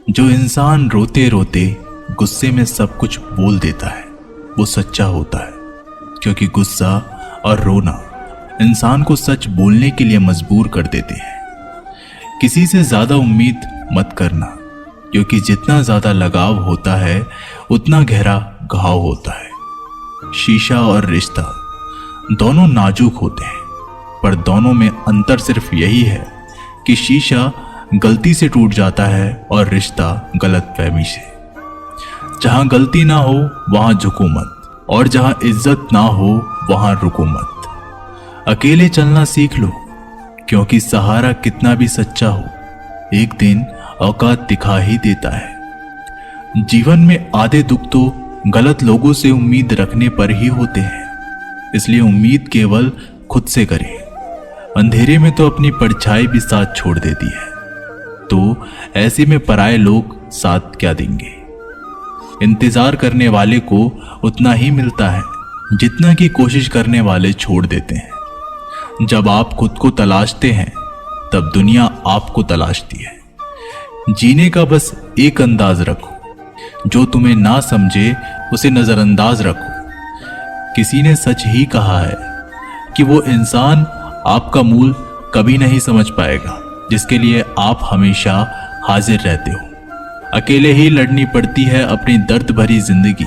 जो इंसान रोते रोते गुस्से में सब कुछ बोल देता है वो सच्चा होता है, क्योंकि गुस्सा और रोना इंसान को सच बोलने के लिए मजबूर कर देते हैं। किसी से ज्यादा उम्मीद मत करना, क्योंकि जितना ज्यादा लगाव होता है उतना गहरा घाव होता है। शीशा और रिश्ता दोनों नाजुक होते हैं, पर दोनों में अंतर सिर्फ यही है कि शीशा गलती से टूट जाता है और रिश्ता गलतफहमी से। जहां गलती ना हो वहां झुको मत, और जहां इज्जत ना हो वहां रुको मत। अकेले चलना सीख लो, क्योंकि सहारा कितना भी सच्चा हो एक दिन औकात दिखा ही देता है। जीवन में आधे दुख तो गलत लोगों से उम्मीद रखने पर ही होते हैं, इसलिए उम्मीद केवल खुद से करें। अंधेरे में तो अपनी परछाई भी साथ छोड़ देती है, तो ऐसे में पराये लोग साथ क्या देंगे। इंतजार करने वाले को उतना ही मिलता है जितना कि कोशिश करने वाले छोड़ देते हैं। जब आप खुद को तलाशते हैं तब दुनिया आपको तलाशती है। जीने का बस एक अंदाज रखो, जो तुम्हें ना समझे उसे नजरअंदाज रखो। किसी ने सच ही कहा है कि वो इंसान आपका मूल कभी नहीं समझ पाएगा जिसके लिए आप हमेशा हाजिर रहते हो। अकेले ही लड़नी पड़ती है अपनी दर्द भरी जिंदगी।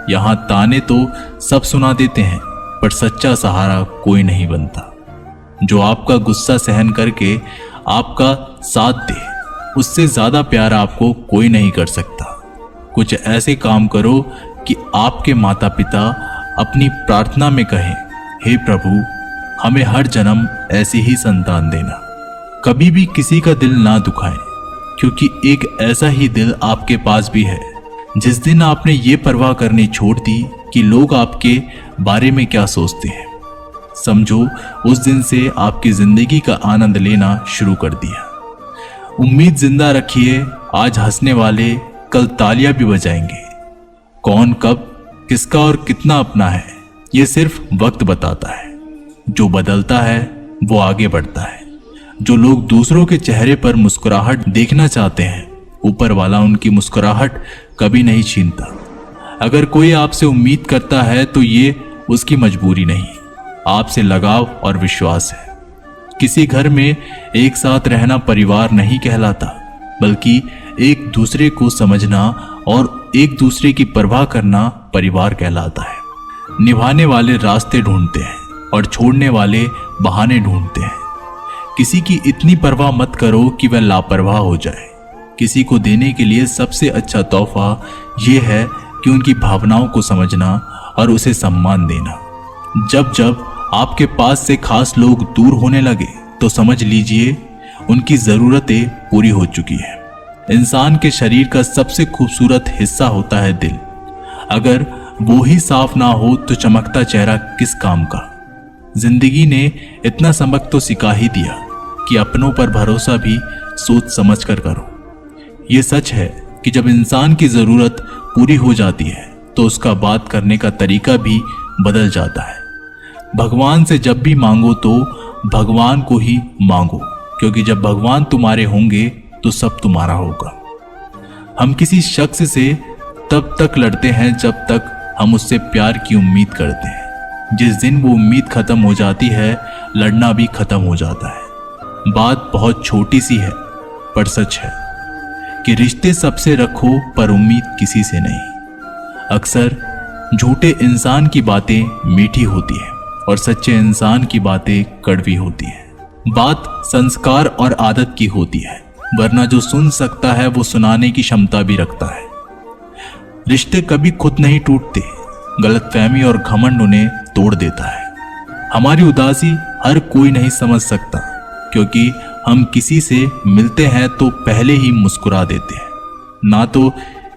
यहां ताने तो सब सुना देते हैं, पर सच्चा सहारा कोई नहीं बनता। जो आपका गुस्सा सहन करके आपका साथ दे, उससे ज्यादा प्यार आपको कोई नहीं कर सकता। कुछ ऐसे काम करो कि आपके माता पिता अपनी प्रार्थना में कहें, हे प्रभु हमें हर जन्म ऐसी ही संतान देना। कभी भी किसी का दिल ना दुखाएं, क्योंकि एक ऐसा ही दिल आपके पास भी है। जिस दिन आपने ये परवाह करनी छोड़ दी कि लोग आपके बारे में क्या सोचते हैं, समझो उस दिन से आपकी जिंदगी का आनंद लेना शुरू कर दिया। उम्मीद जिंदा रखिए, आज हंसने वाले कल तालियां भी बजाएंगे। कौन कब किसका और कितना अपना है ये सिर्फ वक्त बताता है। जो बदलता है वो आगे बढ़ता है। जो लोग दूसरों के चेहरे पर मुस्कुराहट देखना चाहते हैं, ऊपर वाला उनकी मुस्कुराहट कभी नहीं छीनता। अगर कोई आपसे उम्मीद करता है तो ये उसकी मजबूरी नहीं, आपसे लगाव और विश्वास है। किसी घर में एक साथ रहना परिवार नहीं कहलाता, बल्कि एक दूसरे को समझना और एक दूसरे की परवाह करना परिवार कहलाता है। निभाने वाले रास्ते ढूंढते हैं और छोड़ने वाले बहाने ढूंढते हैं। किसी की इतनी परवाह मत करो कि वह लापरवाह हो जाए। किसी को देने के लिए सबसे अच्छा तोहफा यह है कि उनकी भावनाओं को समझना और उसे सम्मान देना। जब जब आपके पास से खास लोग दूर होने लगे तो समझ लीजिए उनकी जरूरतें पूरी हो चुकी है। इंसान के शरीर का सबसे खूबसूरत हिस्सा होता है दिल। अगर वो ही साफ ना हो तो चमकता चेहरा किस काम का। जिंदगी ने इतना सबक तो सिखा ही दिया कि अपनों पर भरोसा भी सोच समझ कर करो। ये सच है कि जब इंसान की जरूरत पूरी हो जाती है तो उसका बात करने का तरीका भी बदल जाता है। भगवान से जब भी मांगो तो भगवान को ही मांगो, क्योंकि जब भगवान तुम्हारे होंगे तो सब तुम्हारा होगा। हम किसी शख्स से तब तक लड़ते हैं जब तक हम उससे प्यार की उम्मीद करते हैं। जिस दिन वो उम्मीद खत्म हो जाती है, लड़ना भी खत्म हो जाता है। बात बहुत छोटी सी है पर सच है कि रिश्ते सबसे रखो पर उम्मीद किसी से नहीं। अक्सर झूठे इंसान की बातें मीठी होती है और सच्चे इंसान की बातें कड़वी होती है। बात संस्कार और आदत की होती है, वरना जो सुन सकता है वो सुनाने की क्षमता भी रखता है। रिश्ते कभी खुद नहीं टूटते, गलतफहमी और घमंड उन्हें तोड़ देता है। हमारी उदासी हर कोई नहीं समझ सकता, क्योंकि हम किसी से मिलते हैं तो पहले ही मुस्कुरा देते हैं। ना तो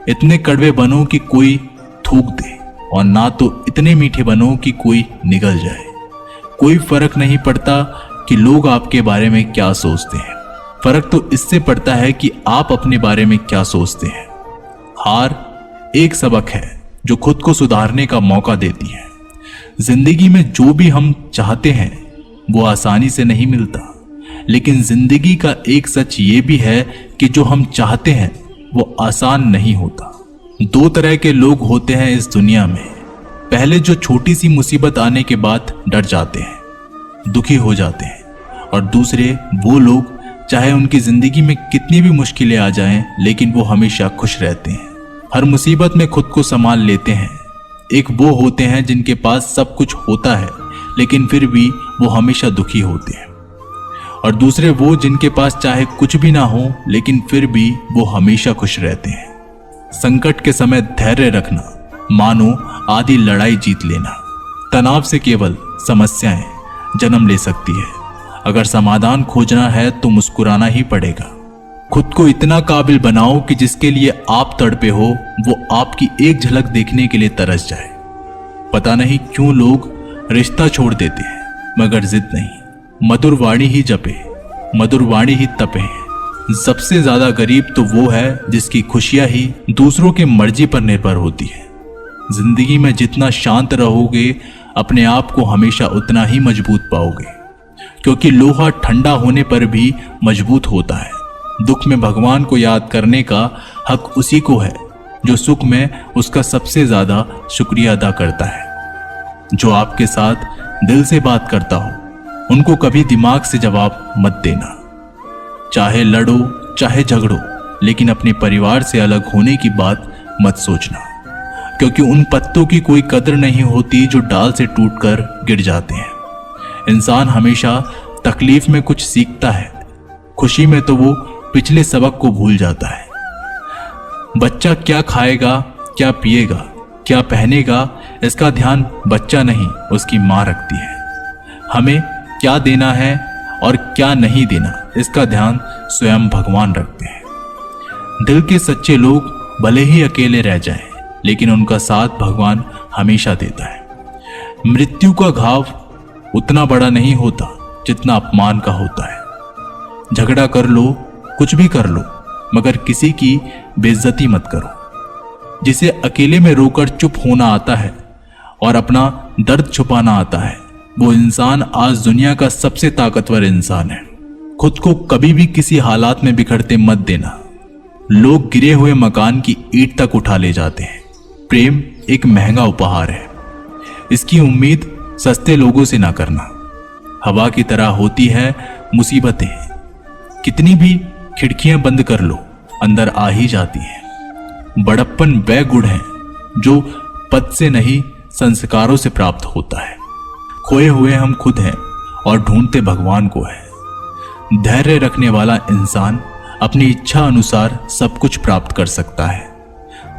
इतने कड़वे बनो कि कोई थूक दे, और ना तो इतने मीठे बनो कि कोई निगल जाए। कोई फर्क नहीं पड़ता कि लोग आपके बारे में क्या सोचते हैं, फर्क तो इससे पड़ता है कि आप अपने बारे में क्या सोचते हैं। हार एक सबक है जो खुद को सुधारने का मौका देती है। जिंदगी में जो भी हम चाहते हैं वो आसानी से नहीं मिलता, लेकिन जिंदगी का एक सच ये भी है कि जो हम चाहते हैं वो आसान नहीं होता। दो तरह के लोग होते हैं इस दुनिया में। पहले जो छोटी सी मुसीबत आने के बाद डर जाते हैं, दुखी हो जाते हैं, और दूसरे वो लोग चाहे उनकी जिंदगी में कितनी भी मुश्किलें आ जाएं, लेकिन वो हमेशा खुश रहते हैं, हर मुसीबत में खुद को संभाल लेते हैं। एक वो होते हैं जिनके पास सब कुछ होता है लेकिन फिर भी वो हमेशा दुखी होते हैं, और दूसरे वो जिनके पास चाहे कुछ भी ना हो लेकिन फिर भी वो हमेशा खुश रहते हैं। संकट के समय धैर्य रखना मानो आधी लड़ाई जीत लेना। तनाव से केवल समस्याएं जन्म ले सकती है। अगर समाधान खोजना है तो मुस्कुराना ही पड़ेगा। खुद को इतना काबिल बनाओ कि जिसके लिए आप तड़पे हो वो आपकी एक झलक देखने के लिए तरस जाए। पता नहीं क्यों लोग रिश्ता छोड़ देते हैं मगर जिद नहीं। मधुर वाणी ही जपे, मधुर वाणी ही तपे। सबसे ज्यादा गरीब तो वो है जिसकी खुशियां ही दूसरों की मर्जी पर निर्भर होती है। जिंदगी में जितना शांत रहोगे अपने आप को हमेशा उतना ही मजबूत पाओगे, क्योंकि लोहा ठंडा होने पर भी मजबूत होता है। दुख में भगवान को याद करने का हक उसी को है जो सुख में उसका सबसे ज्यादा शुक्रिया अदा करता है। जो आपके साथ दिल से बात करता हो उनको कभी दिमाग से जवाब मत देना। चाहे लड़ो चाहे झगड़ो, लेकिन अपने परिवार से अलग होने की बात मत सोचना, क्योंकि उन पत्तों की कोई कदर नहीं होती जो डाल से टूटकर गिर जाते हैं। इंसान हमेशा तकलीफ में कुछ सीखता है, खुशी में तो वो पिछले सबक को भूल जाता है। बच्चा क्या खाएगा, क्या पिएगा, क्या पहनेगा, इसका ध्यान बच्चा नहीं उसकी माँ रखती है। हमें क्या देना है और क्या नहीं देना, इसका ध्यान स्वयं भगवान रखते हैं। दिल के सच्चे लोग भले ही अकेले रह जाएं, लेकिन उनका साथ भगवान हमेशा देता है। मृत्यु का घाव उतना बड़ा नहीं होता जितना अपमान का होता है। झगड़ा कर लो, कुछ भी कर लो, मगर किसी की बेइज्जती मत करो। जिसे अकेले में रोकर चुप होना आता है और अपना दर्द छुपाना आता है, वो इंसान आज दुनिया का सबसे ताकतवर इंसान है। खुद को कभी भी किसी हालात में बिखरते मत देना। लोग गिरे हुए मकान की ईंट तक उठा ले जाते हैं। प्रेम एक महंगा उपहार है, इसकी उम्मीद सस्ते लोगों से ना करना। हवा की तरह होती है मुसीबतें, कितनी भी खिड़कियां बंद कर लो अंदर आ ही जाती हैं। बड़प्पन वह गुण है जो पद से नहीं संस्कारों से प्राप्त होता है। खोए हुए हम खुद हैं और ढूंढते भगवान को है। धैर्य रखने वाला इंसान अपनी इच्छा अनुसार सब कुछ प्राप्त कर सकता है।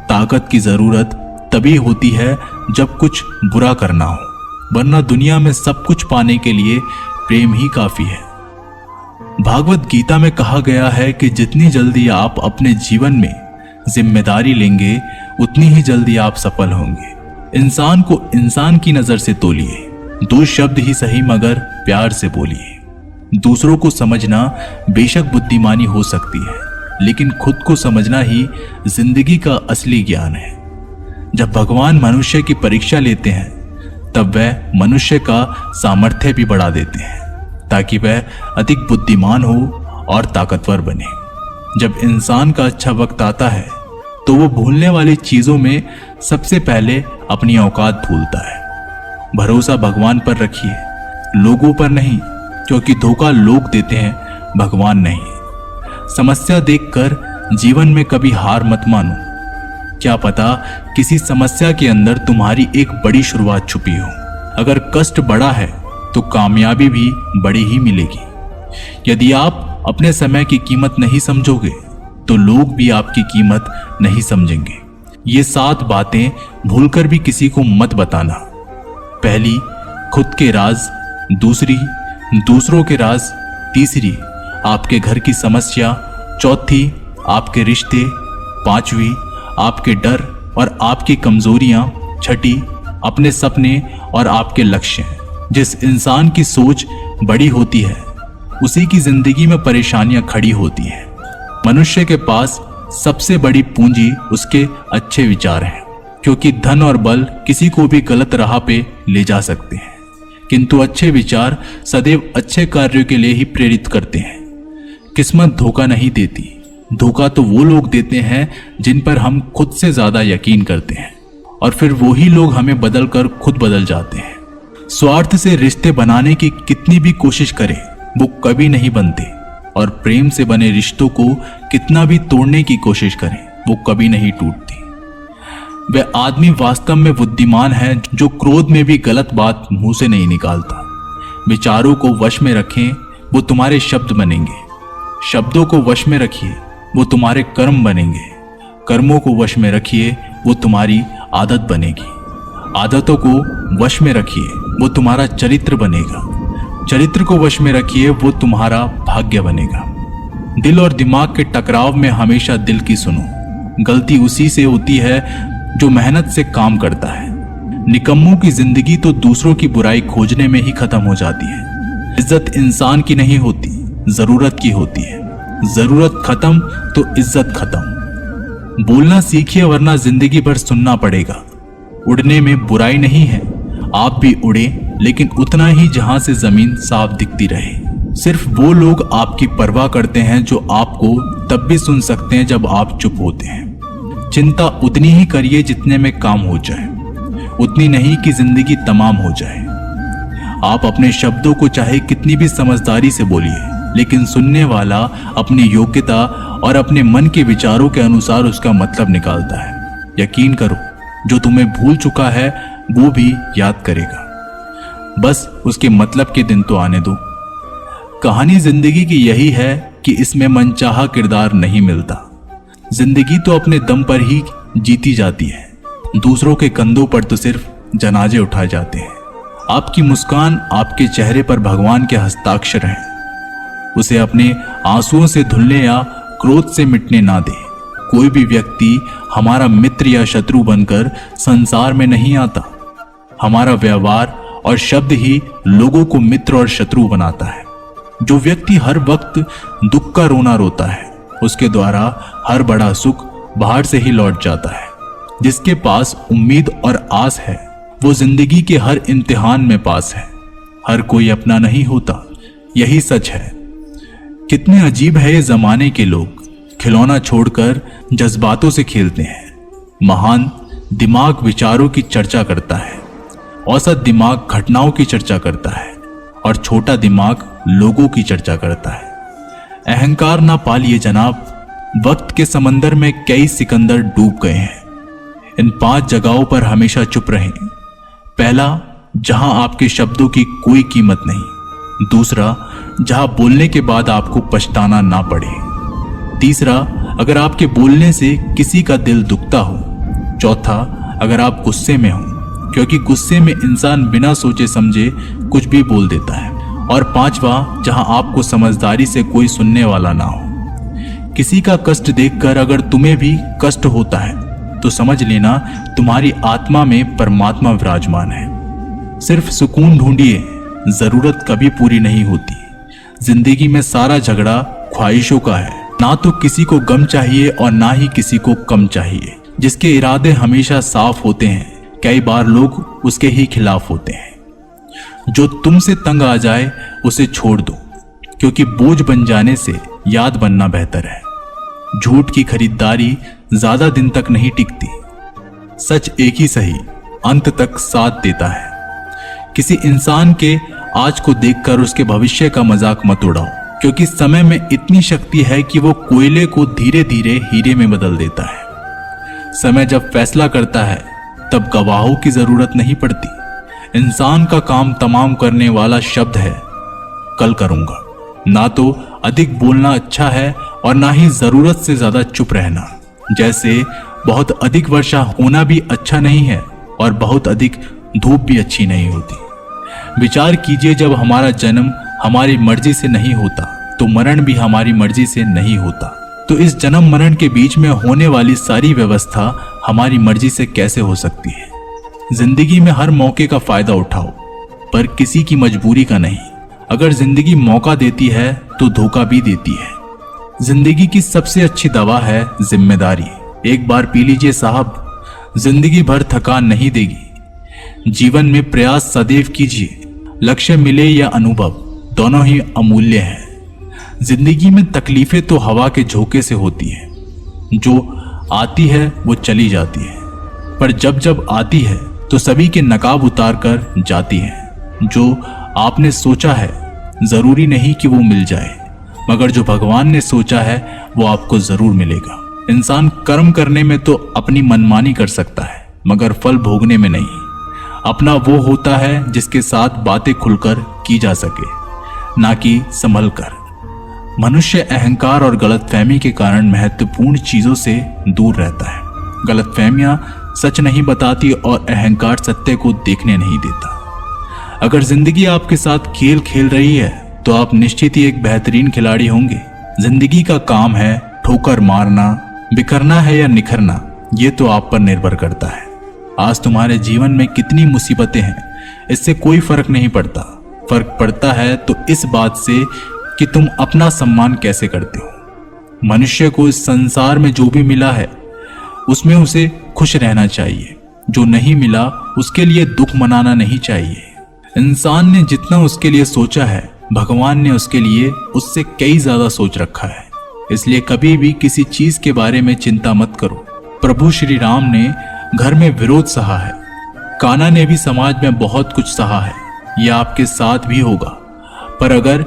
ताकत की जरूरत तभी होती है जब कुछ बुरा करना हो, वरना दुनिया में सब कुछ पाने के लिए प्रेम ही काफी है। भागवत गीता में कहा गया है कि जितनी जल्दी आप अपने जीवन में जिम्मेदारी लेंगे उतनी ही जल्दी आप सफल होंगे। इंसान को इंसान की नजर से तोलिए, दो शब्द ही सही मगर प्यार से बोलिए। दूसरों को समझना बेशक बुद्धिमानी हो सकती है, लेकिन खुद को समझना ही जिंदगी का असली ज्ञान है। जब भगवान मनुष्य की परीक्षा लेते हैं तब वह मनुष्य का सामर्थ्य भी बढ़ा देते हैं ताकि वह अधिक बुद्धिमान हो और ताकतवर बने। जब इंसान का अच्छा वक्त आता है तो वो भूलने वाली चीजों में सबसे पहले अपनी औकात भूलता है। भरोसा भगवान पर रखिए, लोगों पर नहीं, क्योंकि धोखा लोग देते हैं, भगवान नहीं। समस्या देखकर जीवन में कभी हार मत मानो। क्या पता किसी समस्या के अंदर तुम्हारी एक बड़ी शुरुआत छुपी हो। अगर कष्ट बड़ा है तो कामयाबी भी बड़ी ही मिलेगी। यदि आप अपने समय की कीमत नहीं समझोगे तो लोग भी आपकी कीमत नहीं समझेंगे। ये 7 बातें भूलकर भी किसी को मत बताना। पहली, खुद के राज। दूसरी, दूसरों के राज। तीसरी, आपके घर की समस्या। चौथी, आपके रिश्ते। पांचवी, आपके डर और आपकी कमजोरियां। छठी, अपने सपने और आपके लक्ष्य। जिस इंसान की सोच बड़ी होती है उसी की जिंदगी में परेशानियां खड़ी होती हैं। मनुष्य के पास सबसे बड़ी पूंजी उसके अच्छे विचार हैं, क्योंकि धन और बल किसी को भी गलत राह पे ले जा सकते हैं, किंतु अच्छे विचार सदैव अच्छे कार्यों के लिए ही प्रेरित करते हैं। किस्मत धोखा नहीं देती, धोखा तो वो लोग देते हैं जिन पर हम खुद से ज्यादा यकीन करते हैं, और फिर वही लोग हमें बदल कर खुद बदल जाते हैं। स्वार्थ से रिश्ते बनाने की कितनी भी कोशिश करें वो कभी नहीं बनते, और प्रेम से बने रिश्तों को कितना भी तोड़ने की कोशिश करें वो कभी नहीं टूटती। वह आदमी वास्तव में बुद्धिमान है जो क्रोध में भी गलत बात मुंह से नहीं निकालता। विचारों को वश में रखें, वो तुम्हारे शब्द बनेंगे। शब्दों को वश में रखिए, वो तुम्हारे कर्म बनेंगे। कर्मों को वश में रखिए, वो तुम्हारी आदत बनेगी। आदतों को वश में रखिए, वो तुम्हारा चरित्र बनेगा। चरित्र को वश में रखिए, वो तुम्हारा भाग्य बनेगा। दिल और दिमाग के टकराव में हमेशा दिल की सुनो। गलती उसी से होती है जो मेहनत से काम करता है। निकम्मों की जिंदगी तो दूसरों की बुराई खोजने में ही खत्म हो जाती है। इज्जत इंसान की नहीं होती, जरूरत की होती है। जरूरत खत्म तो इज्जत खत्म। बोलना सीखिए वरना जिंदगी भर सुनना पड़ेगा। उड़ने में बुराई नहीं है, आप भी उड़े, लेकिन उतना ही जहां से जमीन साफ दिखती रहे। सिर्फ वो लोग आपकी परवाह करते हैं जो आपको तब भी सुन सकते हैं जब आप चुप होते हैं। चिंता उतनी ही करिए जितने में काम हो जाए, उतनी नहीं कि जिंदगी तमाम हो जाए। आप अपने शब्दों को चाहे कितनी भी समझदारी से बोलिए, लेकिन सुनने वाला अपनी योग्यता और अपने मन के विचारों के अनुसार उसका मतलब निकालता है। यकीन करो, जो तुम्हें भूल चुका है वो भी याद करेगा। बस उसके मतलब के दिन तो आने दो। कहानी जिंदगी की यही है कि इसमें मनचाहा किरदार नहीं मिलता। जिंदगी तो अपने दम पर ही जीती जाती है। दूसरों के कंधों पर तो सिर्फ जनाजे उठाए जाते हैं। आपकी मुस्कान आपके चेहरे पर भगवान के हस्ताक्षर हैं। उसे अपने आंसुओं से धुलने या क्रोध से मिटने ना दे। कोई भी व्यक्ति हमारा मित्र या शत्रु बनकर संसार में नहीं आता। हमारा व्यवहार और शब्द ही लोगों को मित्र और शत्रु बनाता है। जो व्यक्ति हर वक्त दुख का रोना रोता है, उसके द्वारा हर बड़ा सुख बाहर से ही लौट जाता है। जिसके पास उम्मीद और आस है, वो जिंदगी के हर इम्तिहान में पास है। हर कोई अपना नहीं होता, यही सच है। कितने अजीब है ये जमाने के लोग, खिलौना छोड़कर जज्बातों से खेलते हैं। महान दिमाग विचारों की चर्चा करता है, औसत दिमाग घटनाओं की चर्चा करता है, और छोटा दिमाग लोगों की चर्चा करता है। अहंकार ना पालिए जनाब, वक्त के समंदर में कई सिकंदर डूब गए हैं। इन 5 जगहों पर हमेशा चुप रहें। पहला, जहां आपके शब्दों की कोई कीमत नहीं। दूसरा, जहां बोलने के बाद आपको पछताना ना पड़े। तीसरा, अगर आपके बोलने से किसी का दिल दुखता हो। चौथा, अगर आप गुस्से में हो, क्योंकि गुस्से में इंसान बिना सोचे समझे कुछ भी बोल देता है। और पांचवा, जहां आपको समझदारी से कोई सुनने वाला ना हो। किसी का कष्ट देखकर अगर तुम्हें भी कष्ट होता है तो समझ लेना तुम्हारी आत्मा में परमात्मा विराजमान है। सिर्फ सुकून ढूंढिए, जरूरत कभी पूरी नहीं होती। जिंदगी में सारा झगड़ा ख्वाहिशों का है। ना तो किसी को गम चाहिए और ना ही किसी को कम चाहिए। जिसके इरादे हमेशा साफ होते हैं, कई बार लोग उसके ही खिलाफ होते हैं। जो तुमसे तंग आ जाए उसे छोड़ दो, क्योंकि बोझ बन जाने से याद बनना बेहतर है। झूठ की खरीदारी ज्यादा दिन तक नहीं टिकती। सच एक ही सही अंत तक साथ देता है। किसी इंसान के आज को देखकर उसके भविष्य का मजाक मत उड़ाओ, क्योंकि समय में इतनी शक्ति है कि वो कोयले को धीरे धीरे हीरे में बदल देता है। समय जब फैसला करता है तब गवाहों की जरूरत नहीं पड़ती। इंसान का काम तमाम करने वाला शब्द है कल करूंगा। ना तो अधिक बोलना अच्छा है और ना ही जरूरत से ज्यादा चुप रहना। जैसे बहुत अधिक वर्षा होना भी अच्छा नहीं है और बहुत अधिक धूप भी अच्छी नहीं होती। विचार कीजिए, जब हमारा जन्म हमारी मर्जी से नहीं होता तो मरण भी हमारी मर्जी से नहीं होता। तो इस जन्म मरण के बीच में होने वाली सारी व्यवस्था हमारी मर्जी से कैसे हो सकती है। जिंदगी में हर मौके का फायदा उठाओ, पर किसी की मजबूरी का नहीं। अगर जिंदगी मौका देती है तो धोखा भी देती है। जिंदगी की सबसे अच्छी दवा है जिम्मेदारी। एक बार पी लीजिए साहब, जिंदगी भर थकान नहीं देगी। जीवन में प्रयास सदैव कीजिए। लक्ष्य मिले या अनुभव, दोनों ही अमूल्य हैं। जिंदगी में तकलीफें तो हवा के झोंके से होती हैं, जो आती है वो चली जाती है, पर जब जब आती है तो सभी के नकाब उतार कर जाती है। जो आपने सोचा है जरूरी नहीं कि वो मिल जाए, मगर जो भगवान ने सोचा है वो आपको जरूर मिलेगा। इंसान कर्म करने में तो अपनी मनमानी कर सकता है, मगर फल भोगने में नहीं। अपना वो होता है जिसके साथ बातें खुलकर की जा सके, ना कि संभल कर। मनुष्य अहंकार और गलतफहमी के कारण महत्वपूर्ण चीजों से दूर रहता है। गलतफहमियां सच नहीं बताती और अहंकार सत्य को देखने नहीं देता। अगर जिंदगी आपके साथ खेल खेल रही है तो आप निश्चित ही एक बेहतरीन खिलाड़ी होंगे। जिंदगी का काम है ठोकर मारना, बिखरना है या निखरना, ये तो आप पर निर्भर करता है। आज तुम्हारे जीवन में कितनी मुसीबतें हैं, इससे कोई फर्क नहीं पड़ता। फर्क पड़ता है तो इस बात से कि तुम अपना सम्मान कैसे करते हो। मनुष्य को इस संसार में जो भी मिला है उसमें उसे खुश रहना चाहिए। जो नहीं मिला उसके लिए दुख मनाना नहीं चाहिए। इंसान ने जितना उसके लिए सोचा है, भगवान ने उसके लिए उससे कई ज्यादा सोच रखा है। इसलिए कभी भी किसी चीज के बारे में चिंता मत करो। प्रभु श्री राम ने घर में विरोध सहा है, कान्हा ने भी समाज में बहुत कुछ सहा है। यह आपके साथ भी होगा, पर अगर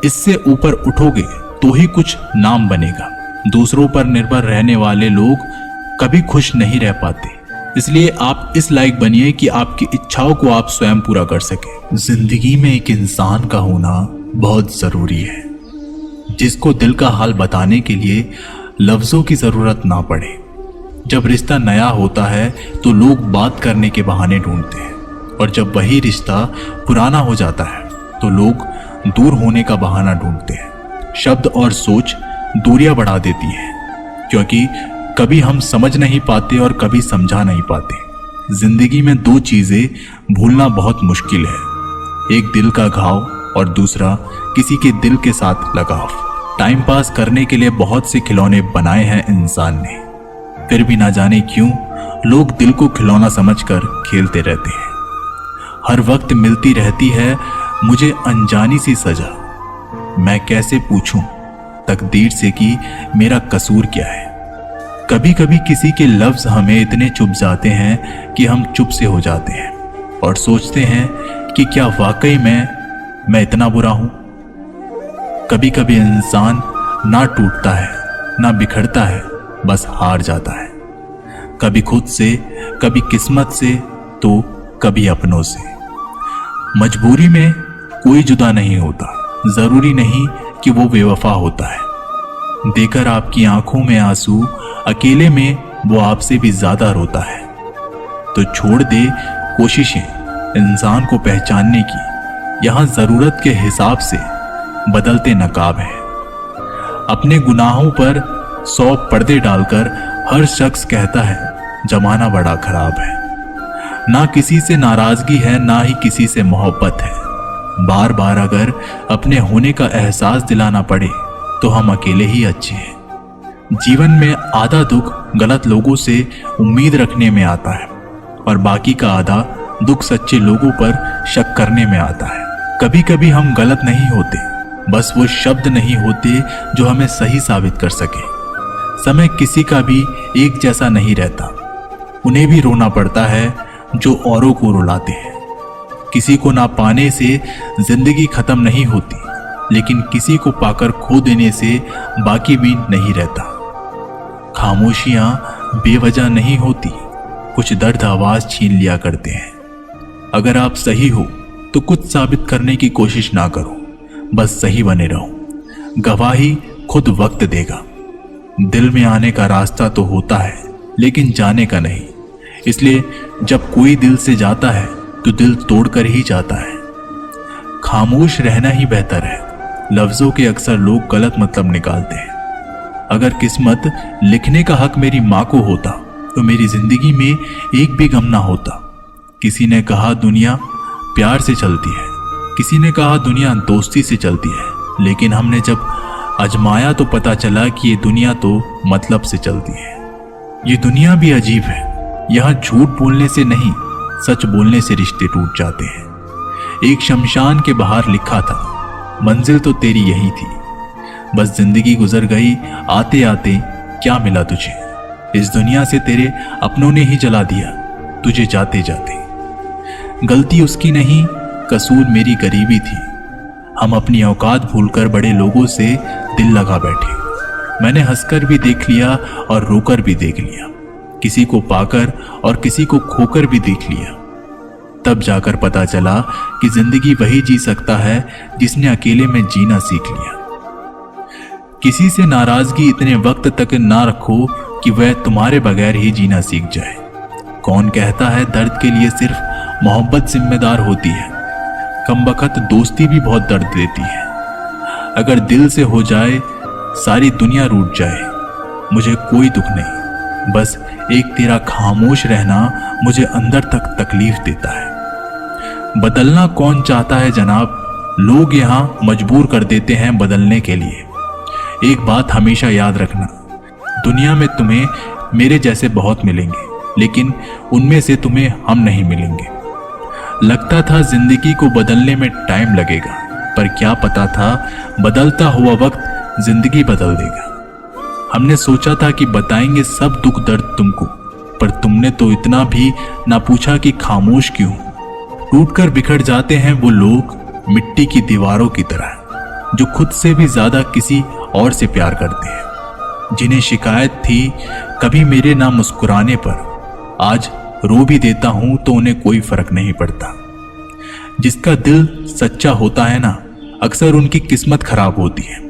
इससे ऊपर उठोगे तो ही कुछ नाम बनेगा। दूसरों पर निर्भर रहने वाले लोग कभी खुश नहीं रह पाते। इसलिए आप इस लायक बनिए कि आपकी इच्छाओं को आप स्वयं पूरा कर सके। जिंदगी में एक इंसान का होना बहुत जरूरी है, जिसको दिल का हाल बताने के लिए लफ्जों की जरूरत ना पड़े। जब रिश्ता नया होता है तो लोग बात करने के बहाने ढूंढते हैं, और जब वही रिश्ता पुराना हो जाता है तो लोग दूर होने का बहाना ढूंढते हैं। शब्द और सोच दूरियां बढ़ा देती हैं, क्योंकि कभी हम समझ नहीं पाते और कभी समझा नहीं पाते। जिंदगी में दो चीजें भूलना बहुत मुश्किल है, एक दिल का घाव और दूसरा किसी के दिल के साथ लगाव। टाइम पास करने के लिए बहुत से खिलौने बनाए हैं इंसान ने, फिर भी ना जाने क्यों लोग दिल को खिलौना समझकर खेलते रहते हैं। हर वक्त मिलती रहती है मुझे अनजानी सी सजा, मैं कैसे पूछूं तकदीर से कि मेरा कसूर क्या है। कभी कभी किसी के लफ्ज हमें इतने चुभ जाते हैं कि हम चुप से हो जाते हैं और सोचते हैं कि क्या वाकई में मैं इतना बुरा हूं। कभी कभी इंसान ना टूटता है ना बिखरता है, बस हार जाता है। कभी खुद से, कभी किस्मत से, तो कभी अपनों से। मजबूरी में कोई जुदा नहीं होता, जरूरी नहीं कि वो बेवफा होता है। देकर आपकी आंखों में आंसू, अकेले में वो आपसे भी ज्यादा रोता है। तो छोड़ दे कोशिशें इंसान को पहचानने की, यहां जरूरत के हिसाब से बदलते नकाब है। अपने गुनाहों पर 100 पर्दे डालकर हर शख्स कहता है जमाना बड़ा खराब है। ना किसी से नाराजगी है, ना ही किसी से मोहब्बत है। बार बार अगर अपने होने का एहसास दिलाना पड़े तो हम अकेले ही अच्छे हैं। जीवन में आधा दुख गलत लोगों से उम्मीद रखने में आता है, और बाकी का आधा दुख सच्चे लोगों पर शक करने में आता है। कभी कभी हम गलत नहीं होते, बस वो शब्द नहीं होते जो हमें सही साबित कर सके। समय किसी का भी एक जैसा नहीं रहता, उन्हें भी रोना पड़ता है जो औरों को रुलाते हैं। किसी को ना पाने से जिंदगी खत्म नहीं होती, लेकिन किसी को पाकर खो देने से बाकी भी नहीं रहता। खामोशियां बेवजह नहीं होती, कुछ दर्द आवाज छीन लिया करते हैं। अगर आप सही हो तो कुछ साबित करने की कोशिश ना करो, बस सही बने रहो। गवाही खुद वक्त देगा। दिल में आने का रास्ता तो होता है, लेकिन जाने का नहीं। इसलिए जब कोई दिल से जाता है तो दिल तोड़कर ही जाता है। खामोश रहना ही बेहतर है। लफ्जों के अक्सर लोग गलत मतलब निकालते हैं। अगर किस्मत लिखने का हक मेरी माँ को होता तो मेरी जिंदगी में एक भी गम ना होता। किसी ने कहा दुनिया प्यार से चलती है, किसी ने कहा दुनिया दोस्ती से चलती है, लेकिन हमने जब आजमाया तो पता चला कि ये दुनिया तो मतलब से चलती है। ये दुनिया भी अजीब है, यहाँ झूठ बोलने से नहीं, सच बोलने से रिश्ते टूट जाते हैं। एक शमशान के बाहर लिखा था, मंजिल तो तेरी यही थी, बस जिंदगी गुजर गई आते आते, क्या मिला तुझे? इस दुनिया से तेरे अपनों ने ही जला दिया तुझे जाते जाते। गलती उसकी नहीं, कसूर मेरी गरीबी थी। हम अपनी औकात भूलकर बड़े लोगों से दिल लगा बैठे। मैंने हंसकर भी देख लिया और रोकर भी देख लिया, किसी को पाकर और किसी को खोकर भी देख लिया। तब जाकर पता चला कि जिंदगी वही जी सकता है जिसने अकेले में जीना सीख लिया। किसी से नाराजगी इतने वक्त तक ना रखो कि वह तुम्हारे बगैर ही जीना सीख जाए। कौन कहता है दर्द के लिए सिर्फ मोहब्बत जिम्मेदार होती है? कमबख्त दोस्ती भी बहुत दर्द देती है। अगर दिल से हो जाए सारी दुनिया रूठ जाए, मुझे कोई दुख नहीं, बस एक तेरा खामोश रहना मुझे अंदर तक तकलीफ देता है। बदलना कौन चाहता है जनाब, लोग यहाँ मजबूर कर देते हैं बदलने के लिए। एक बात हमेशा याद रखना, दुनिया में तुम्हें मेरे जैसे बहुत मिलेंगे, लेकिन उनमें से तुम्हें हम नहीं मिलेंगे। लगता था जिंदगी को बदलने में टाइम लगेगा, पर क्या पता था बदलता हुआ वक्त जिंदगी बदल देगा। हमने सोचा था कि बताएंगे सब दुख दर्द तुमको, पर तुमने तो इतना भी ना पूछा कि खामोश क्यों। टूटकर बिखर जाते हैं वो लोग मिट्टी की दीवारों की तरह, जो खुद से भी ज्यादा किसी और से प्यार करते हैं। जिन्हें शिकायत थी कभी मेरे ना मुस्कुराने पर, आज रो भी देता हूं तो उन्हें कोई फर्क नहीं पड़ता। जिसका दिल सच्चा होता है ना, अक्सर उनकी किस्मत खराब होती है।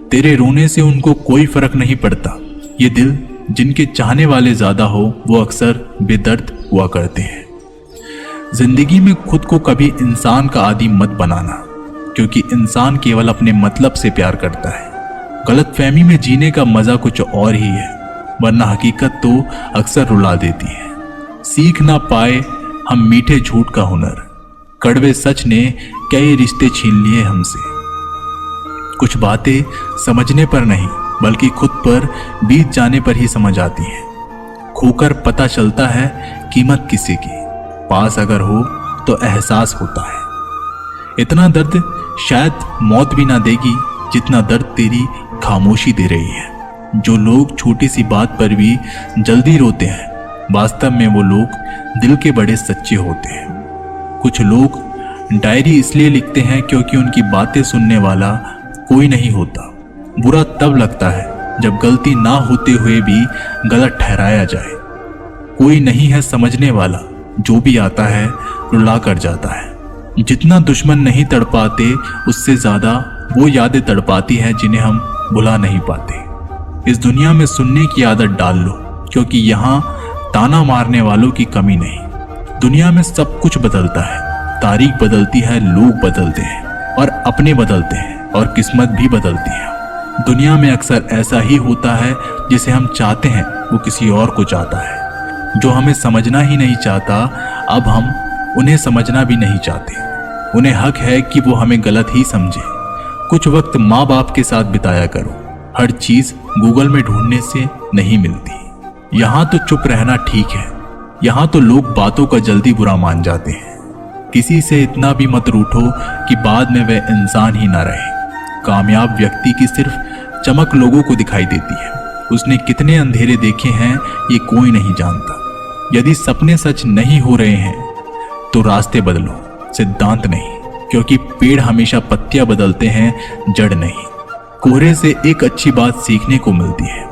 तेरे रोने से उनको कोई फर्क नहीं पड़ता। ये दिल जिनके चाहने वाले ज्यादा हो, वो अक्सर बेदर्द हुआ करते हैं। जिंदगी में खुद को कभी इंसान का आदी मत बनाना, क्योंकि इंसान केवल अपने मतलब से प्यार करता है। गलतफहमी में जीने का मजा कुछ और ही है, वरना हकीकत तो अक्सर रुला देती है। सीख ना पाए हम मीठे झूठ का हुनर, कड़वे सच ने कई रिश्ते छीन लिए हमसे। कुछ बातें समझने पर नहीं, बल्कि खुद पर बीत जाने पर ही समझ आती हैं। खोकर पता चलता है कीमत किसी की, पास अगर हो तो एहसास होता है। इतना दर्द शायद मौत भी ना देगी जितना दर्द तेरी खामोशी दे रही है। जो लोग छोटी सी बात पर भी जल्दी रोते हैं, वास्तव में वो लोग दिल के बड़े सच्चे होते हैं। कुछ लोग डायरी इसलिए लिखते हैं क्योंकि उनकी बातें सुनने वाला कोई नहीं होता। बुरा तब लगता है जब गलती ना होते हुए भी गलत ठहराया जाए। कोई नहीं है समझने वाला, जो भी आता है रुला कर जाता है। जितना दुश्मन नहीं तड़पाते, उससे ज्यादा वो यादें तड़पाती हैं जिन्हें हम भुला नहीं पाते। इस दुनिया में सुनने की आदत डाल लो, क्योंकि यहाँ ताना मारने वालों की कमी नहीं। दुनिया में सब कुछ बदलता है, तारीख बदलती है, लोग बदलते हैं और अपने बदलते हैं, और किस्मत भी बदलती है। दुनिया में अक्सर ऐसा ही होता है, जिसे हम चाहते हैं वो किसी और को चाहता है। जो हमें समझना ही नहीं चाहता, अब हम उन्हें समझना भी नहीं चाहते। उन्हें हक है कि वो हमें गलत ही समझे। कुछ वक्त माँ बाप के साथ बिताया करो, हर चीज गूगल में ढूंढने से नहीं मिलती। यहाँ तो चुप रहना ठीक है, यहाँ तो लोग बातों का जल्दी बुरा मान जाते हैं। किसी से इतना भी मत रूठो कि बाद में वह इंसान ही ना रहे। कामयाब व्यक्ति की सिर्फ चमक लोगों को दिखाई देती है, उसने कितने अंधेरे देखे हैं ये कोई नहीं जानता। यदि सपने सच नहीं हो रहे हैं तो रास्ते बदलो, सिद्धांत नहीं, क्योंकि पेड़ हमेशा पत्तियां बदलते हैं, जड़ नहीं। कोहरे से एक अच्छी बात सीखने को मिलती है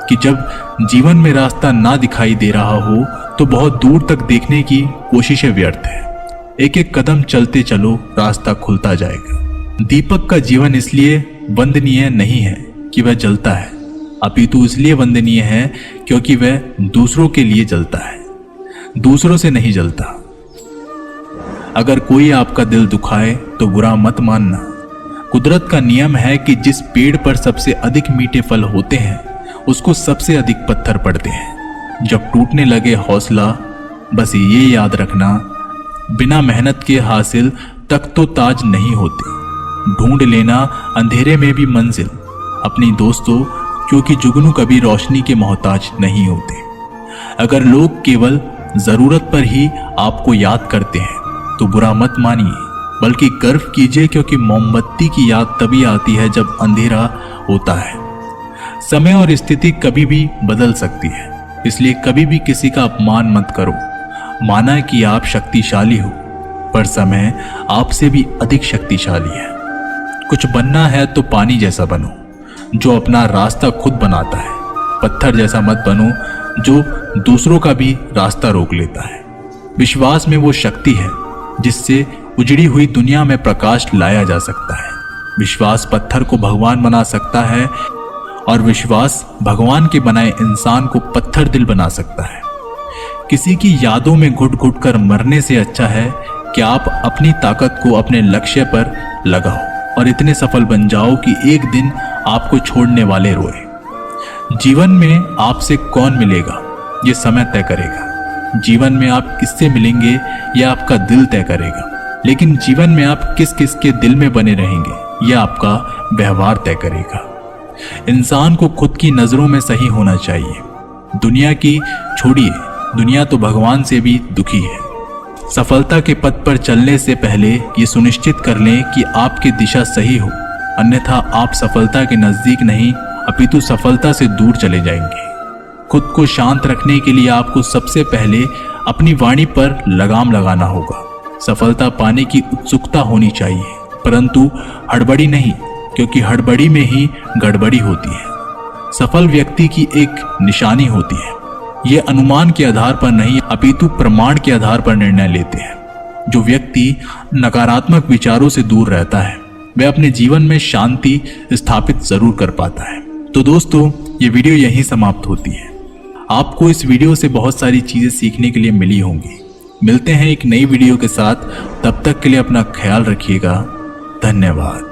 कि जब जीवन में रास्ता ना दिखाई दे रहा हो तो बहुत दूर तक देखने की कोशिशें व्यर्थ है। एक एक कदम चलते चलो, रास्ता खुलता जाएगा। दीपक का जीवन इसलिए वंदनीय नहीं है कि वह जलता है, अपितु इसलिए वंदनीय है क्योंकि वह दूसरों के लिए जलता है, दूसरों से नहीं जलता। अगर कोई आपका दिल दुखाए तो बुरा मत मानना। कुदरत का नियम है कि जिस पेड़ पर सबसे अधिक मीठे फल होते हैं, उसको सबसे अधिक पत्थर पड़ते हैं। जब टूटने लगे हौसला, बस ये याद रखना, बिना मेहनत के हासिल तक तो ताज नहीं होते। ढूंढ लेना अंधेरे में भी मंजिल अपनी दोस्तों, क्योंकि जुगनू कभी रोशनी के मोहताज नहीं होते। अगर लोग केवल जरूरत पर ही आपको याद करते हैं तो बुरा मत मानिए, बल्कि गर्व कीजिए, क्योंकि मोमबत्ती की याद तभी आती है जब अंधेरा होता है। समय और स्थिति कभी भी बदल सकती है, इसलिए कभी भी किसी का अपमान मत करो। माना कि आप शक्तिशाली हो, पर समय आपसे भी अधिक शक्तिशाली है। कुछ बनना है तो पानी जैसा बनो, जो अपना रास्ता खुद बनाता है। पत्थर जैसा मत बनो, जो दूसरों का भी रास्ता रोक लेता है। विश्वास में वो शक्ति है जिससे उजड़ी हुई दुनिया में प्रकाश लाया जा सकता है। विश्वास पत्थर को भगवान बना सकता है और विश्वास भगवान के बनाए इंसान को पत्थर दिल बना सकता है। किसी की यादों में घुट घुट कर मरने से अच्छा है कि आप अपनी ताकत को अपने लक्ष्य पर लगाओ और इतने सफल बन जाओ कि एक दिन आपको छोड़ने वाले रोए। जीवन में आपसे कौन मिलेगा ये समय तय करेगा। जीवन में आप किससे मिलेंगे ये आपका दिल तय करेगा। लेकिन जीवन में आप किस किस के दिल में बने रहेंगे ये आपका व्यवहार तय करेगा। इंसान को खुद की नजरों में सही होना चाहिए। दुनिया की छोड़िए, दुनिया तो भगवान से भी दुखी है। सफलता के पथ पर चलने से पहले ये सुनिश्चित कर लें कि आपकी दिशा सही हो, अन्यथा आप सफलता के नजदीक नहीं अपितु सफलता से दूर चले जाएंगे। खुद को शांत रखने के लिए आपको सबसे पहले अपनी वाणी पर लगाम लगाना होगा। सफलता पाने की उत्सुकता होनी चाहिए, परंतु हड़बड़ी नहीं, क्योंकि हड़बड़ी में ही गड़बड़ी होती है। सफल व्यक्ति की एक निशानी होती है। ये अनुमान के आधार पर नहीं अपितु प्रमाण के आधार पर निर्णय लेते हैं। जो व्यक्ति नकारात्मक विचारों से दूर रहता है वह अपने जीवन में शांति स्थापित जरूर कर पाता है। तो दोस्तों, ये वीडियो यहीं समाप्त होती है। आपको इस वीडियो से बहुत सारी चीजें सीखने के लिए मिली होंगी। मिलते हैं एक नई वीडियो के साथ, तब तक के लिए अपना ख्याल रखिएगा। धन्यवाद।